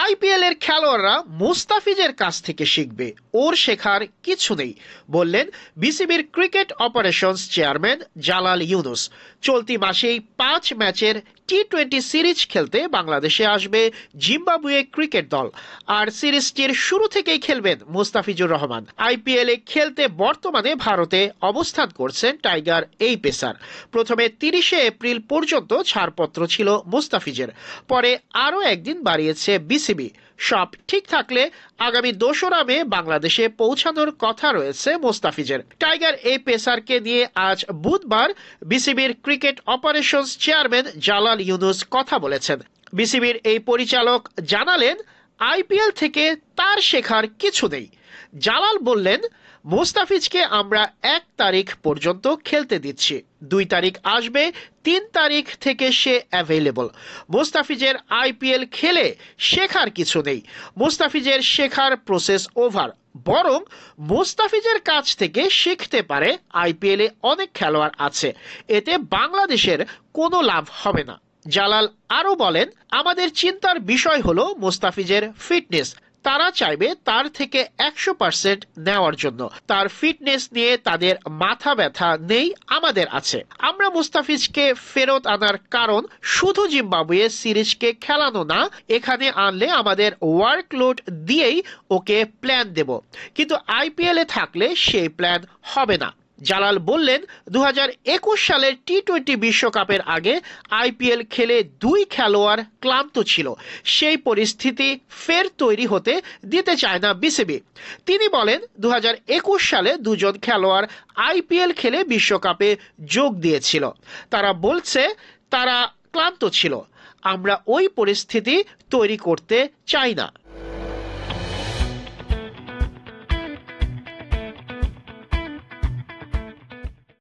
IPL এর খেলোয়াড়রা মুস্তাফিজের কাছ থেকে শিখবে, ওর শেখার কিছু নেই বললেন বিসিবির cricket operations chairman Jalal Yunus. চলতি মাসেই 5 ম্যাচের টি-20 সিরিজ খেলতে বাংলাদেশে আসবে জিম্বাবুয়ে ক্রিকেট দল, আর সিরিজটির শুরু থেকেই খেলবেন মুস্তাফিজুর রহমান। আইপিএলে খেলতে বর্তমানে ভারতে অবস্থান করছেন টাইগার এই পেসার। প্রথমে 30 এপ্রিল পর্যন্ত ছাড়পত্র ছিল মুস্তাফিজের, পরে আরও একদিন বাড়িয়েছে বিসিবি। সব ঠিক থাকলে আগামী 2রা মে বাংলাদেশে পৌঁছানোর কথা রয়েছে মুস্তাফিজের। টাইগার এই পেসারকে নিয়ে আজ বুধবার বিসিবির cricket operations chairman Jalal Yunus কথা বলেছেন। বিসিবির এই পরিচালক জানালেন, আইপিএল থেকে তার শেখার কিছু নেই। জালাল বললেন, মুস্তাফিজকে আমরা 1 তারিখ পর্যন্ত খেলতে দিচ্ছি, 2 তারিখ আসবে, 3 তারিখ থেকে সে অ্যাভেলেবল। মুস্তাফিজের আইপিএল খেলে শেখার কিছু নেই, মুস্তাফিজের শেখার প্রসেস ওভার। বরং মুস্তাফিজের কাছ থেকে শিখতে পারে আইপিএলে অনেক খেলোয়াড় আছে, এতে বাংলাদেশের কোনো লাভ হবে না। জালাল আরও বলেন, আমাদের চিন্তার বিষয় হলো মুস্তাফিজের ফিটনেস। তারা চাইবে তার থেকে 100% নেওয়ার জন্য। তার ফিটনেস নিয়ে তাদের মাথা ব্যথা নেই, আমাদের আছে। আমরা মুস্তাফিজকে ফেরত আনার কারণ শুধু জিম্বাবুয়ে সিরিজকে খেলানো না, এখানে আনলে আমাদের ওয়ার্কলোড দিয়েই ওকে প্ল্যান দেব, কিন্তু আইপিএলে থাকলে সেই প্ল্যান হবে না। জালাল বললেন, 2021 সালের টি-20 বিশ্বকাপের আগে আইপিএল খেলে 2 খেলোয়াড় ক্লান্ত ছিল, সেই পরিস্থিতি ফের তৈরি হতে দিতে চায় না বিসিবি। তিনি বলেন, 2021 সালে 2 জন খেলোয়াড় আইপিএল খেলে বিশ্বকাপে যোগ দিয়েছিল, তারা বলছে তারা ক্লান্ত ছিল। আমরা ওই পরিস্থিতি তৈরি করতে চাই না।